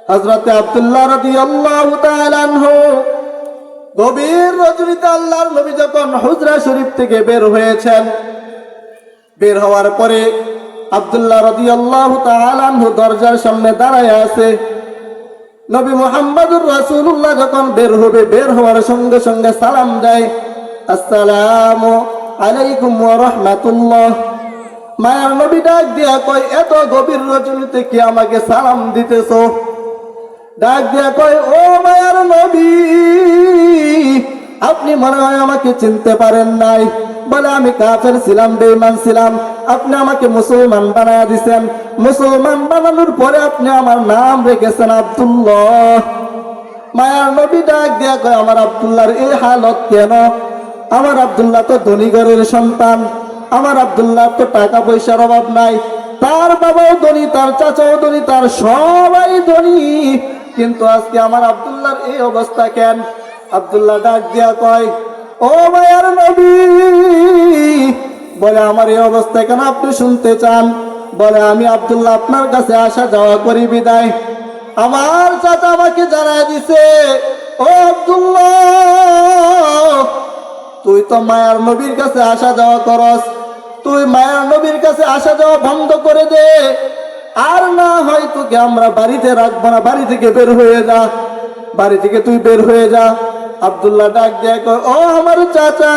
হযরত আব্দুল্লাহ রাদিয়াল্লাহু তাআলা আনহু গভীর রজনীতে আল্লাহর নবী যখন হুজরা শরীফ থেকে বের হয়েছেন, বের হওয়ার পরে আব্দুল্লাহ রাদিয়াল্লাহু তাআলা আনহু দরজার সামনে দাঁড়ায় আছে। নবী মুহাম্মদুর রাসূলুল্লাহ যখন বের হবে, বের হওয়ার সঙ্গে সঙ্গে সালাম দেয়, আসসালামু আলাইকুম ওয়া রাহমাতুল্লাহ। মায়ার নবী ডাক দিয়া কয়, এত গভীর রজনীতে কি আমাকে সালাম দিতেছো? ডাক দিয়া কয়, ও মায়ার নবী, আপনি মনে হয় আমাকে চিনতে পারেন নাই। বলে, আমি কাফের ছিলাম, বেঈমান ছিলাম, আপনি আমাকে মুসলমান বানায়া দিয়েছেন। মুসলমান বানানোর পরে আপনি আমার নাম রেখেছেন আব্দুল্লাহ। মায়ার নবী ডাক দিয়া কয়, আমার আব্দুল্লাহর এই হালত কেন? আমার আব্দুল্লাহ তো ধনী ঘরের সন্তান, আমার আব্দুল্লাহ তো টাকা পয়সার অভাব নাই, তার বাবাও ধনী, তার চাচাও ধনী, তার সবাই ধনী, কিন্তু আজকে আমার আব্দুল্লাহর এই অবস্থা কেন? আব্দুল্লাহ ডাক দিয়া কয়, ও মায়ার নবী, বলে, আমার এই অবস্থা কেন আপনি শুনতে চান? বলে, আমি আব্দুল্লাহ আপনার কাছে আসা যাওয়া করি বিদায় আমার চাচা আমাকে জানায় দিছে, ও আব্দুল্লাহ, তুই তো মায়ার নবীর কাছে আসা যাওয়া করস, তুই মায়ার নবীর কাছে আসা যাওয়া বন্ধ করে দে, আর না হয় তোকে আমরা বাড়িতে রাখবো না, বাড়ি থেকে বের হয়ে যা, বাড়ি থেকে তুই বের হয়ে যা। আব্দুল্লাহ ডাক দিয়ে কয়, ও আমার চাচা,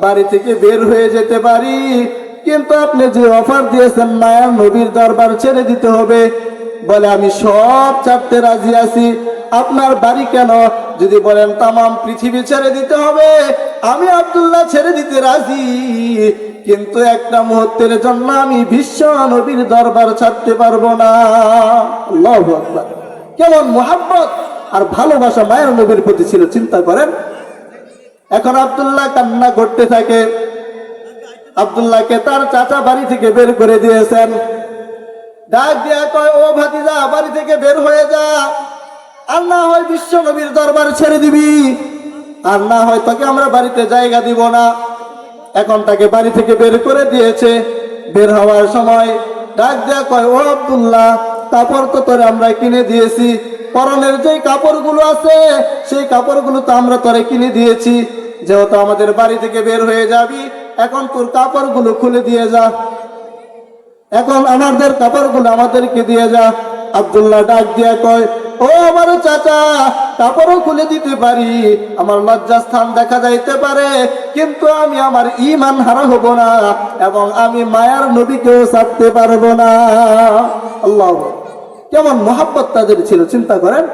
বাড়ি থেকে বের হয়ে যেতে পারি, কিন্তু আপনি যে অফার দিয়েছেন মায়ার নবীর দরবার ছেড়ে দিতে হবে। বলে, আমি সব ছাড়তে রাজি আছি, আপনার বাড়ি কেন, যদি বলেন তামাম পৃথিবী ছেড়ে দিতে হবে, আমি আব্দুল্লাহ ছেড়ে দিতে রাজি, কিন্তু একটা মুহূর্তের জন্য আমি বিশ্ব নবীর দরবার ছাড়তে পারবো না। আল্লাহু আকবার! কেমন মুহাব্বত আর ভালোবাসা মায়ের নবীর প্রতি ছিল, চিন্তা করেন। এখন আব্দুল্লাহ কান্না করতে থাকে। আব্দুল্লাহকে তার চাচা বাড়ি থেকে বের করে দিয়েছেন। ডাক দিয়া কয়, ও ভাতিজা, বাড়ি থেকে বের হয়ে যা, আর না হয় বিশ্ব নবীর দরবার ছেড়ে দিবি, আর না হয় তোকে আমরা বাড়িতে জায়গা দিব না। এখন তাকে বাড়ি থেকে বের করে দিয়েছে। বের হওয়ার সময় ডাক দিয়া কয়, ও আব্দুল্লাহ, কাপড় তো তোরে আমরা কিনে দিয়েছি, পরনের যে কাপড়গুলো আছে সেই কাপড়গুলো তো আমরা তোরে কিনে দিয়েছি, যেহেতু আমাদের বাড়ি থেকে বের হয়ে যাবি, এখন তোর কাপড়গুলো খুলে দিয়ে যা, এখন আমাদের কাপড়গুলো আমাদেরকে দিয়ে যা। আব্দুল্লাহ ডাক দিয়া কয়, ও আমার চাচা, কাপড়ও খুলে দিতে পারি, আমার লজ্জাস্থান দেখা যাইতে পারে, কিন্তু আমি আমার ঈমান হারা হব না, এবং আমি মায়ার নবীকেও ছাড়তে পারবো না। আল্লাহ, কেমন মহাব্বত তাদের ছিল, চিন্তা করেন,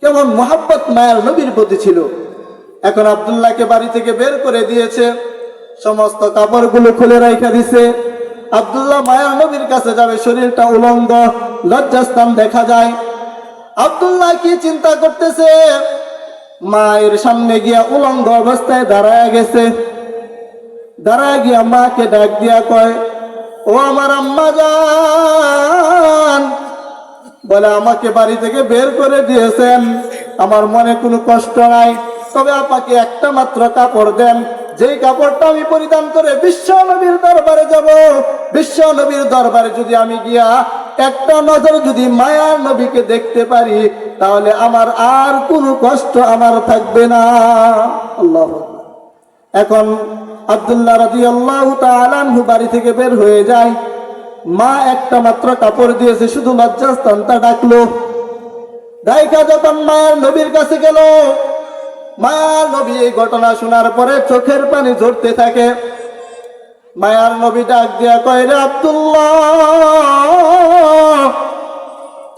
কেমন মহাব্বত মায়ার নবীর প্রতি ছিল। এখন আব্দুল্লাহকে বাড়ি থেকে বের করে দিয়েছে, সমস্ত কাপড়গুলো খুলে রাখা দিছে। আব্দুল্লাহ মায়ার নবীর কাছে যাবে, শরীরটা উলঙ্গ, লজ্জাস্থান দেখা যায়। আব্দুল্লাহ কি চিন্তা করতেছে, মায়ের সামনে গিয়া উলঙ্গ অবস্থায় দাঁড়ায় গেছে। দাঁড়ায় গিয়া মাকে ডাক দিয়া কয়, ও আমার আম্মা জান, বলে, আমাকে বাড়ি থেকে বের করে দিয়েছেন, আমার মনে কোনো কষ্ট নাই, তবে আপনাকে একটা মাত্র কাপড় দেন, যেই কাপড়টা আমি পরিধান করে বিশ্ব নবীর দরবারে যাব, বিশ্ব নবীর দরবারে যদি আমি গিয়া একটা নজর যদি মায়ার নবীকে দেখতে পারি, তাহলে আমার আর কোনো কষ্ট আমার থাকবে না। আল্লাহু আকবার! এখন আব্দুল্লাহ রাদিয়াল্লাহু তাআলা আনহু বাড়ি থেকে বের হয়ে যায়। মা একটা মাত্র কাপড় দিয়েছে, শুধু লজ্জাস্থানটা ডাকলো। ডাইকা যখন মায়ার নবীর কাছে গেল, মায়ার নবী এই ঘটনা শোনার পরে চোখের পানি ঝরতে থাকে। মায়ার নবী ডাক দিয়া কয়, রে আব্দুল্লাহ,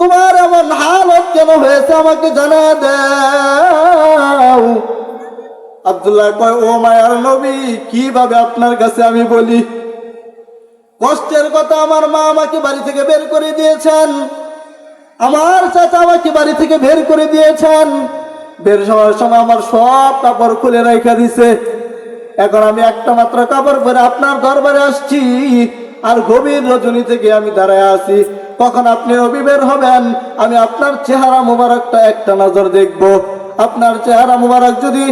তোমার এমন হালত কেন হয়েছে আমাকে জানা দাও। আব্দুল্লাহ কয়, ও মায়ার নবী, কিভাবে আপনার কাছে আমি বলি? কষ্টের কথা, আমার মা আমাকে বাড়ি থেকে বের করে দিয়েছেন, আমার চাচা আমাকে বাড়ি থেকে বের করে দিয়েছেন, বের হওয়ার সময় আমার সব কাপড় খুলে রাখা দিছে, এখন আমি একটা মাত্র কাপড় পরে আপনার দরবারে আসছি, আর গভীর রজনী থেকে আমি দাঁড়ায় আছি, কখন আপনি নবী বের হবেন, আমি আপনার চেহারা মুবারকটা একটা নজর দেখব, আপনার চেহারা মুবারক যদি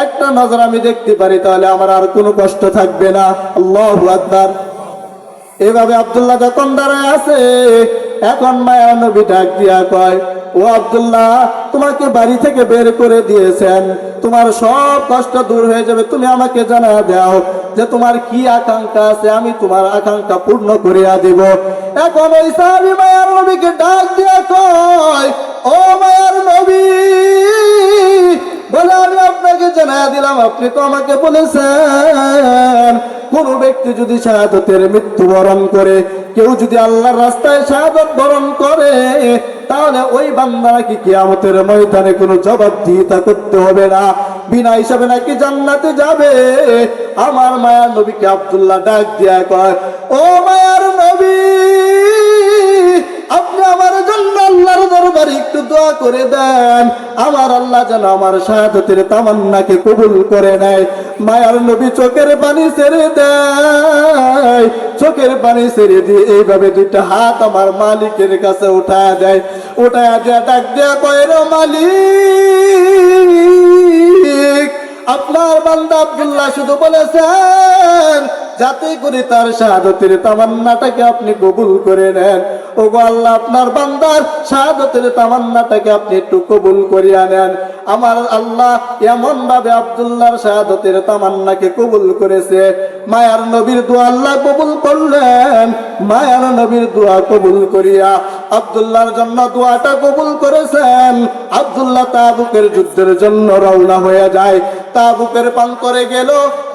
একটা নজর আমি দেখতে পারি, তাহলে আমার আর কোনো কষ্ট থাকবে না। আল্লাহু আকবার! এভাবে আব্দুল্লাহ যখন দাঁড়ায় আছে, এখন মায়ার নবী ডাক দিয়া কয়, ও আব্দুল্লাহ, তোমাকে বাড়ি থেকে বের করে দিয়েছেন, তোমার সব কষ্ট দূর হয়ে যাবে, তুমি আমাকে জানা দাও যে তোমার কি আকাঙ্ক্ষা আছে, আমি তোমার আকাঙ্ক্ষা পূর্ণ করিয়া দিব। এখন ওই সাহাবী মায়ার নবীকে ডাক দিয়া কয়, ও মায়ার নবী, বলে আমি আপনাকে জানাইয়া দিলাম, আপনি তো আমাকে বলেছেন কোন ব্যক্তি যদি শাহাদাতের মৃত্যুবরণ করে, কেউ যদি আল্লাহর রাস্তায় শাহাদাত বরণ করে, তাহলে ওই বান্দা নাকি কিয়ামতের ময়দানে কোনো জবাবদিহিতা করতে হবে না, বিনা হিসাবে নাকি জান্নাতে যাবে। আমার মায়ার নবীকে আব্দুল্লাহ ডাক দিয়া কয়, ও মায়ার নবী, আপনি আমার জন্য আল্লাহর দরবারে একটু দোয়া করে দেন, আমার আল্লাহ যেন আমার শাহাদাতের তামান্নাকে কবুল করে নেয়। মায়ার নবী চোখের পানি ছেড়ে দেয়, চোখের পানি ছেড়ে দিয়ে এইভাবে দুইটা হাত আমার মালিকের কাছে উঠায় দেয়, উঠায় দেয়া ডাক দেয়া কয়, রে মালিক, আপনার বান্দা আব্দুল্লাহ শুধু বলেছেন যাতে করে তার শাহাদাতের তামান্নাটাকে আপনি কবুল করে নেন। ওগো আল্লাহ, আপনার বান্দার শাহাদাতের তামান্নাটাকে আপনি একটু কবুল করিয়া নেন। আমার আল্লাহ এমন ভাবে আব্দুল্লাহর শাহাদাতের তামান্নাকে কবুল করেছে, মায়ার নবীর দোয়া আল্লাহ কবুল করলেন। মায়ার নবীর দোয়া কবুল করিয়া আব্দুল্লাহর জন্য দোয়াটা কবুল করেছেন। আব্দুল্লাহ তাবুকের যুদ্ধের জন্য রওনা হয়ে যায়। তাবুকের প্রান্তরে গেল,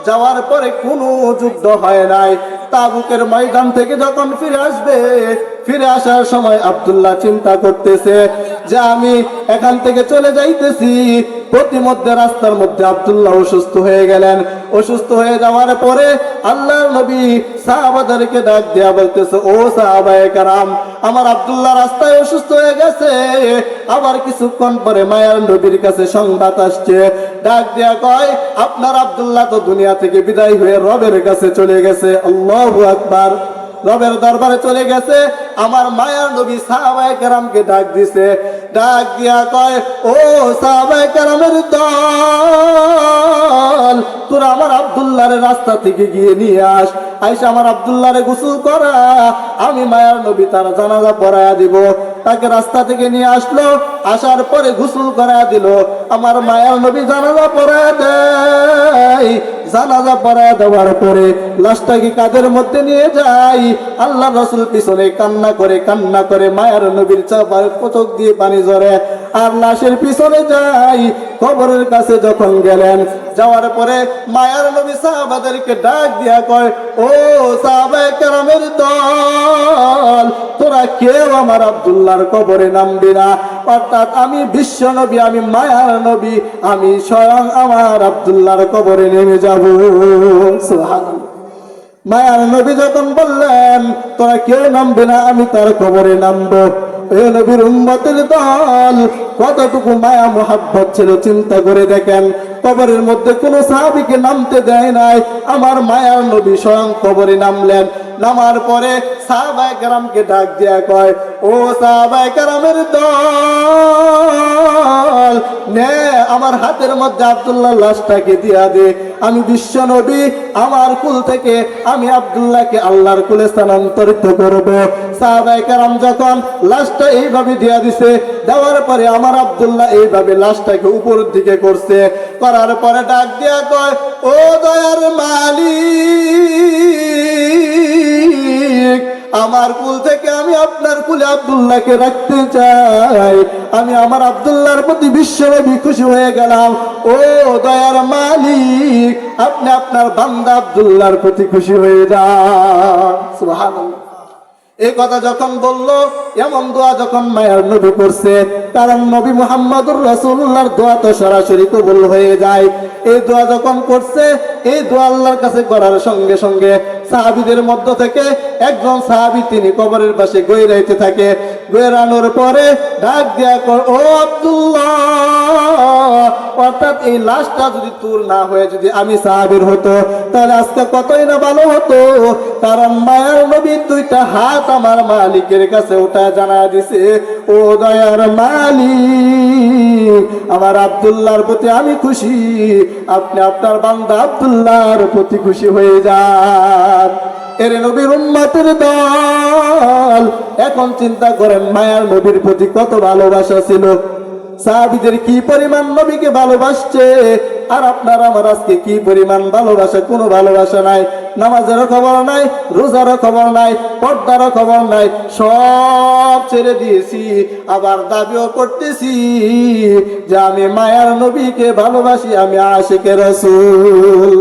যাওয়ার পরে কোনো যুদ্ধ হয় নাই। তাবুকের ময়দান থেকে যখন ফিরে আসবে, ফিরে আসার সময় আব্দুল্লাহ চিন্তা করতেছে যে আমি এখান থেকে চলে যাইতেছি। প্রতিমধ্যে রাস্তার মধ্যে আব্দুল্লাহ অসুস্থ হয়ে গেলেন। অসুস্থ হয়ে যাওয়ার পরে আল্লাহর নবী সাহাবাদেরকে ডাক দেয়া বলতেছে, ও সাহাবায়ে কেরাম, আমার আব্দুল্লাহ রাস্তায় অসুস্থ হয়ে গেছে। আবার কিছুক্ষণ পরে মায়ার নবীর কাছে সংবাদ আসছে, ডাক দেয়া কয়, আপনার আব্দুল্লাহ তো দুনিয়া থেকে বিদায় হয়ে রবের কাছে চলে গেছে। আল্লাহু আকবার, রবের দরবারে চলে গেছে। আমার মায়ার নবী সাহাবায়ে কেরামকে ডাক দিছে, ডাক দিয়া কয়, ও সাহাবায়ে কেরামের দল, তোরা আমার আব্দুল্লাহর রাস্তা থেকে গিয়ে নিয়ে আস, আইসা আমার আব্দুল্লাহরে গোসল করা, আমি মায়ার নবী তার জানাজা পড়ায়া দিব। তাকে রাস্তা থেকে নিয়ে আসলো, আসার পরে গোসল করায়া দিল। আমার মায়ার নবী জানাজা পড়ায়া দেয়। জানাজা পড়ায়া দেওয়ার পরে লাশটাকে কাঁধের মধ্যে নিয়ে যাই। আল্লাহ রাসূল পিছনে কান্না করে মায়ার নবীর চোখ দিয়ে পানি ঝরে, আর লাশের পিছনে যাই। কবরের কাছে যখন গেলেন, যাওয়ার পরে মায়ার নবী সাহাবাদেরকে ডাক দিয়া কয়, ও সাহাবায়ে কেরামের দল, তোরা কেউ আমার আব্দুল্লাহর কবরে নামবি না। অর্থাৎ আমি বিশ্ব নবী, আমি মায়ার নবী, আমি স্বয়ং আমার আব্দুল্লাহর কবরে নেমে যাব। সুবহানাল্লাহ। মায়ার নবী যখন বললেন তোরা কেউ নামবে না, আমি তার কবরে নামবো, এ নবীর উম্মতের দল কতটুকু মায়া মোহাব্বত ছিল চিন্তা করে দেখেন। কবরের মধ্যে কোনো সাহাবীকে নামতে দেয় নাই, আমার মায়ার নবী স্বয়ং কবরে নামলেন। নামার পরে সাহাবায়ে কেরামকে ডাক দিয়া কয়, ও সাহাবায়ে কেরামের দল, নে আমার হাতের মধ্যে আব্দুল্লাহর লাশটাকে দিয়া দে। আমি বিশ্ব নবী, আমার কুল থেকে আমি আব্দুল্লাহকে আল্লাহর কুলে স্থানান্তরিত করব। সাহাবায়ে কেরাম যখন লাশটা এইভাবে দিয়া দিছে, দেওয়ার পরে আমার আব্দুল্লাহ এইভাবে লাশটাকে উপরের দিকে করছে, করার পরে ডাক দিয়া কয়, ও দয়ার মালিক, আমার কুল থেকে আমি আপনার কুলে আব্দুল্লাহকে রাখতে চাই। আমি আমার আব্দুল্লাহর প্রতি বিশ্বনবী খুশি হয়ে গেলাম। ও দয়ার মালিক, আপনি আপনার বান্দা আব্দুল্লাহর প্রতি খুশি হয়ে যান। সুবহানাল্লাহ। এই কথা যখন বললো, এমন দোয়া যখন মায়ার নবী করছে, কারণ নবী মুহাম্মদুর রাসূলুল্লাহর দোয়া তো সরাসরি কবুল হয়ে যায়। এই দোয়া যখন করছে, এই দোয়া আল্লাহর কাছে করার সঙ্গে সঙ্গে সাহাবীদের মধ্য থেকে একজন সাহাবী তিনি কবরের পাশে গইরাইতে থাকে। গইরানোর পরে ডাক দিয়া কয়, ও আব্দুল্লাহ, অর্থাৎ এই লাশটা যদি তোর না হয়ে যদি আমি সাহাবীর হতো, তাহলে আজকে কতই না ভালো হতো। কারণ মায়ার নবী দুইটা হাত আমার মালিকের কাছে ওটা জানা দিছে, ও দয়ার মালিক, আমার আব্দুল্লাহর প্রতি আমি খুশি, আপনি আপনার বান্দা আব্দুল্লাহর প্রতি খুশি হয়ে যান। এর নবীর উম্মতের দল। এখন চিন্তা করেন মায়ার নবীর প্রতি কত ভালোবাসা ছিল, সাহাবীদের কি পরিমাণ নবীকে ভালোবাসছে, আর আপনার আমার আজকে কি পরিমাণ ভালোবাসা? কোনো ভালোবাসা নাই, নামাজেরও খবর নাই, রোজারও খবর নাই, পর্দারও খবর নাই, সব ছেড়ে দিয়েছি। আবার দাবিও করতেছি যে আমি মায়ার নবীকে ভালোবাসি, আমি আশিকে রাসূল।